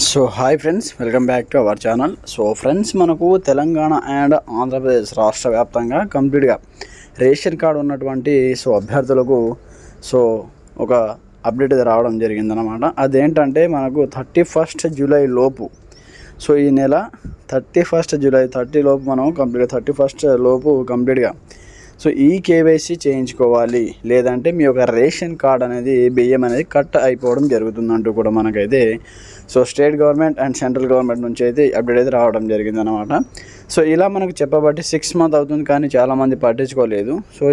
So hi friends, welcome back to our channel. So friends, మనకు Telangana and Andhra Pradesh రాష్ట్ర వ్యాప్తంగా కంప్లీట్గా రేషన్ కార్డు ఉన్నటువంటి అభ్యర్థులకు ఒక అప్డేట్ రావడం జరిగిందనమాట. అదేంటంటే మనకు 31 జూలై లోపు, ఈ నెల 31 జూలై 30 లోపు మనం కంప్లీట్గా 31 లోపు కంప్లీట్గా ఈ కేవైసీ చేయించుకోవాలి, లేదంటే మీ యొక్క రేషన్ కార్డ్ అనేది బియ్యం అనేది కట్ అయిపోవడం జరుగుతుందంటూ కూడా మనకైతే state government and central government నుంచి అయితే అప్డేట్ అయితే రావడం జరిగిందనమాట. ఇలా మనకు చెప్పబట్టి 6 మంత్ అవుతుంది, కానీ చాలామంది పట్టించుకోలేదు.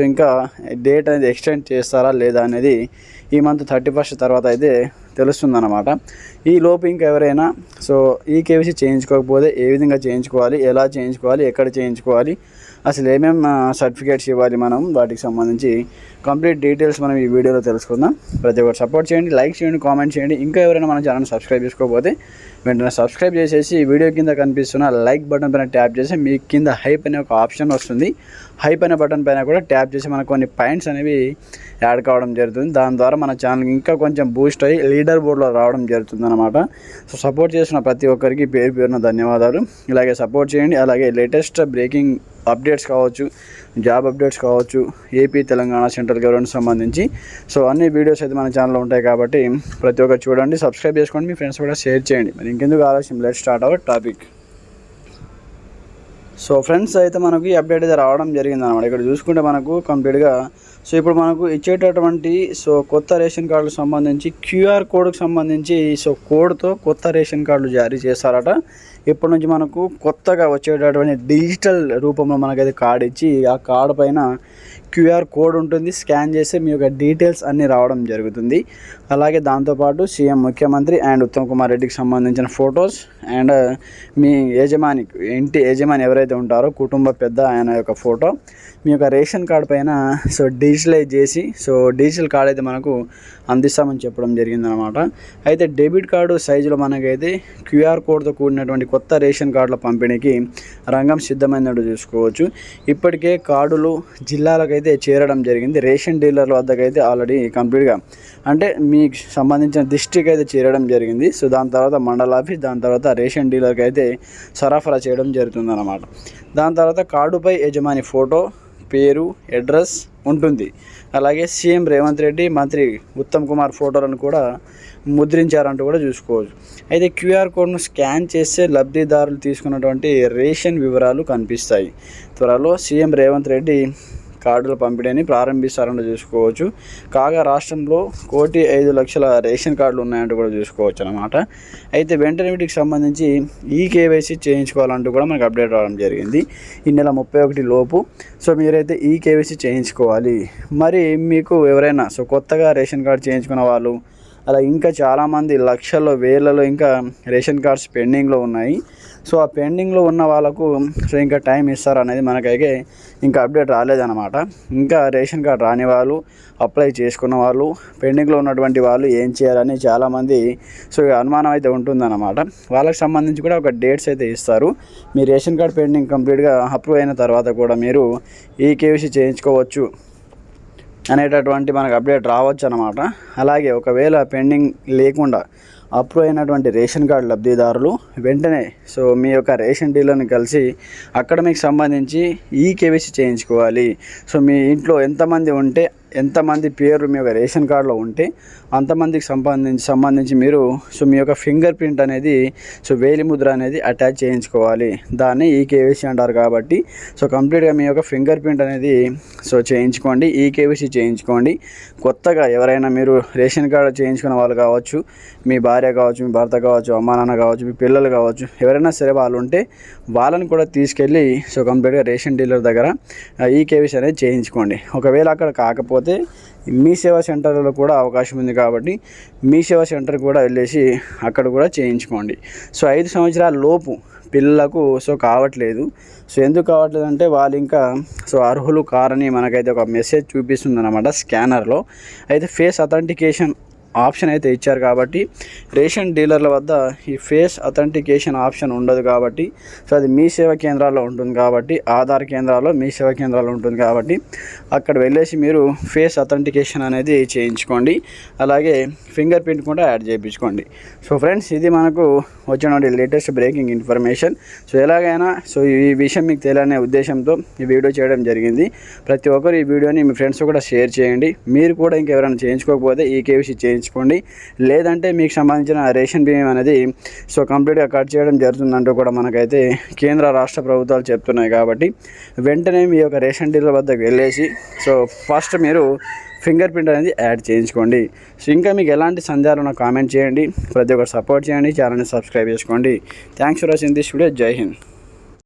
ఇంకా డేట్ అనేది ఎక్స్టెండ్ చేస్తారా లేదా అనేది ఈ మంత్ 31 తర్వాత అయితే తెలుస్తుందన్నమాట. ఈ లోపు ఇంకా ఎవరైనా ఈ కేవైసీ చేయించుకోకపోతే ఏ విధంగా చేయించుకోవాలి, ఎలా చేయించుకోవాలి, ఎక్కడ చేయించుకోవాలి, అసలు ఏమేమి సర్టిఫికేట్స్ ఇవ్వాలి, మనం వాటికి సంబంధించి కంప్లీట్ డీటెయిల్స్ మనం ఈ వీడియోలో తెలుసుకుందాం. ప్రతి ఒక్కరు సపోర్ట్ చేయండి, లైక్ చేయండి, కామెంట్ చేయండి. ఇంకా ఎవరైనా మన ఛానల్ సబ్స్క్రైబ్ చేసుకోకపోతే వెంటనే సబ్స్క్రైబ్ చేసేసి వీడియో కింద కనిపిస్తున్న లైక్ బటన్ పైన ట్యాప్ చేసి మీ కింద హైప్ అనే ఒక ఆప్షన్ వస్తుంది. హైప్ అనే బటన్ పైన కూడా ట్యాప్ చేసి మనకు కొన్ని పాయింట్స్ అనేవి యాడ్ కావడం జరుగుతుంది. దాని ద్వారా మన ఛానల్కి ఇంకా కొంచెం బూస్ట్ అయ్యి లీడర్ బోర్డులో రావడం జరుగుతుంది అనమాట. సపోర్ట్ చేసిన ప్రతి ఒక్కరికి పేరు పేరున ధన్యవాదాలు. ఇలాగే సపోర్ట్ చేయండి. అలాగే లేటెస్ట్ బ్రేకింగ్ అప్డేట్స్ కావచ్చు, జాబ్ అప్డేట్స్ కావచ్చు, ఏపీ, తెలంగాణ, సెంట్రల్ గవర్నమెంట్ సంబంధించి అన్ని వీడియోస్ అయితే మన ఛానల్లో ఉంటాయి కాబట్టి ప్రతి ఒక్కరు చూడండి, సబ్స్క్రైబ్ చేసుకోండి, మీ ఫ్రెండ్స్ కూడా షేర్ చేయండి. మరి ఇంకెందుకు ఆలస్యం, let's start our topic. Friends, అయితే మనకు ఈ అప్డేట్ అయితే రావడం జరిగిందన్నమాట. ఇక్కడ చూసుకుంటే మనకు కంప్లీట్గా ఇప్పుడు మనకు ఇచ్చేటటువంటి కొత్త రేషన్ కార్డులకు సంబంధించి క్యూఆర్ కోడ్కి సంబంధించి కోడ్తో కొత్త రేషన్ కార్డులు జారీ చేస్తారట. ఇప్పటి నుంచి మనకు కొత్తగా వచ్చేటటువంటి డిజిటల్ రూపంలో మనకైతే కార్డు ఇచ్చి ఆ కార్డు పైన క్యూఆర్ కోడ్ ఉంటుంది. స్కాన్ చేస్తే మీ యొక్క డీటెయిల్స్ అన్నీ రావడం జరుగుతుంది. అలాగే దాంతోపాటు సీఎం, ముఖ్యమంత్రి అండ్ ఉత్తమ్ కుమార్ రెడ్డికి సంబంధించిన ఫొటోస్ అండ్ మీ ఇంటి యజమాని ఎవరైతే ఉంటారో కుటుంబ పెద్ద ఆయన యొక్క ఫోటో మీ యొక్క రేషన్ కార్డు పైన డిజిటలైజ్ చేసి డిజిటల్ కార్డు అయితే మనకు అందిస్తామని చెప్పడం జరిగిందనమాట. అయితే డెబిట్ కార్డు సైజులో మనకైతే క్యూఆర్ కోడ్తో కూడినటువంటి కొత్త రేషన్ కార్డుల పంపిణీకి రంగం సిద్ధమైనట్టు చూసుకోవచ్చు. ఇప్పటికే కార్డులు జిల్లాలకైతే చేరడం జరిగింది. రేషన్ డీలర్ల వద్దకైతే ఆల్రెడీ కంప్లీట్గా అంటే మీకు సంబంధించిన డిస్ట్రిక్ట్ అయితే చేరడం జరిగింది. దాని తర్వాత మండల ఆఫీస్, దాని తర్వాత రేషన్ డీలర్కి అయితే సరఫరా చేయడం జరుగుతుందన్నమాట. దాని తర్వాత కార్డుపై యజమాని ఫోటో, పేరు, అడ్రస్ ఉంటుంది. అలాగే సీఎం రేవంత్ రెడ్డి, మంత్రి ఉత్తమ్ కుమార్ ఫోటోలను కూడా ముద్రించారంటూ కూడా చూసుకోవచ్చు. అయితే క్యూఆర్ కోడ్ను స్కాన్ చేస్తే లబ్ధిదారులు తీసుకున్నటువంటి రేషన్ వివరాలు కనిపిస్తాయి. త్వరలో సీఎం రేవంత్ రెడ్డి కార్డుల పంపిణీని ప్రారంభిస్తారని చూసుకోవచ్చు. కాగా రాష్ట్రంలో 1,05,00,000 రేషన్ కార్డులు ఉన్నాయంటూ కూడా చూసుకోవచ్చు అనమాట. అయితే వెంటనే వీటికి సంబంధించి ఈ కేవైసీ చేయించుకోవాలంటూ కూడా మనకు అప్డేట్ రావడం జరిగింది. ఈ నెల 31 లోపు మీరైతే ఈ కేవైసీ చేయించుకోవాలి. మరి మీకు ఎవరైనా కొత్తగా రేషన్ కార్డు చేయించుకున్న వాళ్ళు, అలా ఇంకా చాలామంది లక్షల్లో వేలలో ఇంకా రేషన్ కార్డ్స్ పెండింగ్లో ఉన్నాయి. ఆ పెండింగ్లో ఉన్న వాళ్ళకు ఇంకా టైం ఇస్తారనేది మనకైతే ఇంకా అప్డేట్ రాలేదన్నమాట. ఇంకా రేషన్ కార్డు రాని వాళ్ళు, అప్లై చేసుకున్న వాళ్ళు, పెండింగ్లో ఉన్నటువంటి వాళ్ళు ఏం చేయాలని చాలామంది అనుమానం అయితే ఉంటుందన్నమాట. వాళ్ళకి సంబంధించి కూడా ఒక డేట్స్ అయితే ఇస్తారు. మీ రేషన్ కార్డు పెండింగ్ కంప్లీట్గా అప్రూవ్ అయిన తర్వాత కూడా మీరు ఈ కేవైసీ చేయించుకోవచ్చు అనేటటువంటి మనకు అప్డేట్ రావచ్చు అనమాట. అలాగే ఒకవేళ పెండింగ్ లేకుండా అప్రూవ్ అయినటువంటి రేషన్ కార్డు లబ్ధిదారులు వెంటనే మీ యొక్క రేషన్ డీలర్ని కలిసి అక్కడ మీకు సంబంధించి ఈ కేవైసీ చేయించుకోవాలి. మీ ఇంట్లో ఎంతమంది పేరు మీ యొక్క రేషన్ కార్డులో ఉంటే అంతమందికి సంబంధించి మీరు మీ యొక్క ఫింగర్ ప్రింట్ అనేది వేలిముద్ర అనేది అటాచ్ చేయించుకోవాలి. దాన్ని ఈ కేవైసీ అంటారు. కాబట్టి కంప్లీట్గా మీ యొక్క ఫింగర్ ప్రింట్ అనేది చేయించుకోండి, ఈ కేవైసీ చేయించుకోండి. కొత్తగా ఎవరైనా మీరు రేషన్ కార్డు చేయించుకున్న వాళ్ళు కావచ్చు, మీ భార్య కావచ్చు, మీ భర్త కావచ్చు, అమ్మా నాన్న కావచ్చు, మీ పిల్లలు కావచ్చు, ఎవరైనా సరే వాళ్ళు ఉంటే వాళ్ళని కూడా తీసుకెళ్ళి కంప్లీట్గా రేషన్ డీలర్ దగ్గర ఈ కేవైసీ అనేది చేయించుకోండి. ఒకవేళ అక్కడ కాకపోతే మీ సేవా సెంటర్లో కూడా అవకాశం ఉంది కాబట్టి మీ సేవా సెంటర్ కూడా వెళ్ళేసి అక్కడ కూడా చేయించుకోండి. 5 సంవత్సరాల లోపు పిల్లలకు కావట్లేదు. ఎందుకు కావట్లేదు అంటే వాళ్ళు ఇంకా అర్హులు కారని మనకైతే ఒక మెసేజ్ చూపిస్తుంది అన్నమాట స్కానర్లో. అయితే ఫేస్ అథెంటికేషన్ ఆప్షన్ అయితే ఇచ్చారు కాబట్టి రేషన్ డీలర్ల వద్ద ఈ ఫేస్ అథెంటికేషన్ ఆప్షన్ ఉండదు కాబట్టి సో అది మీ సేవా కేంద్రాల్లో ఉంటుంది కాబట్టి ఆధార్ కేంద్రాల్లో మీ సేవా కేంద్రాల్లో ఉంటుంది కాబట్టి అక్కడ వెళ్ళేసి మీరు ఫేస్ అథెంటికేషన్ అనేది చేయించుకోండి. అలాగే ఫింగర్ ప్రింట్ కూడా యాడ్ చేయించుకోండి. సో ఫ్రెండ్స్, ఇది మనకు వచ్చినటువంటి లేటెస్ట్ బ్రేకింగ్ ఇన్ఫర్మేషన్. సో ఎలాగైనా సో ఈ విషయం మీకు తెలియనే ఉద్దేశంతో ఈ వీడియో చేయడం జరిగింది. ప్రతి ఒక్కరు ఈ వీడియోని మీ ఫ్రెండ్స్ కూడా షేర్ చేయండి. మీరు కూడా ఇంకెవరైనా చేయించుకోకపోతే ఈ కేవీసీ చేయించుకోండి. లేదంటే మీకు సంబంధించిన రేషన్ బియ్యం అనేది సో కంప్లీట్గా కట్ చేయడం జరుగుతుందంటూ కూడా మనకైతే కేంద్ర రాష్ట్ర ప్రభుత్వాలు చెప్తున్నాయి. కాబట్టి వెంటనే మీ యొక్క రేషన్ డీలర్ వద్దకు వెళ్ళేసి సో ఫస్ట్ మీరు ఫింగర్ ప్రింట్ అనేది యాడ్ చేయించుకోండి. సో ఇంకా మీకు ఎలాంటి సందేహాలు ఉన్నా కామెంట్ చేయండి. ప్రతి ఒక్కరు సపోర్ట్ చేయండి. ఛానల్ని సబ్స్క్రైబ్ చేసుకోండి. Thanks for watching this video. జై హింద్.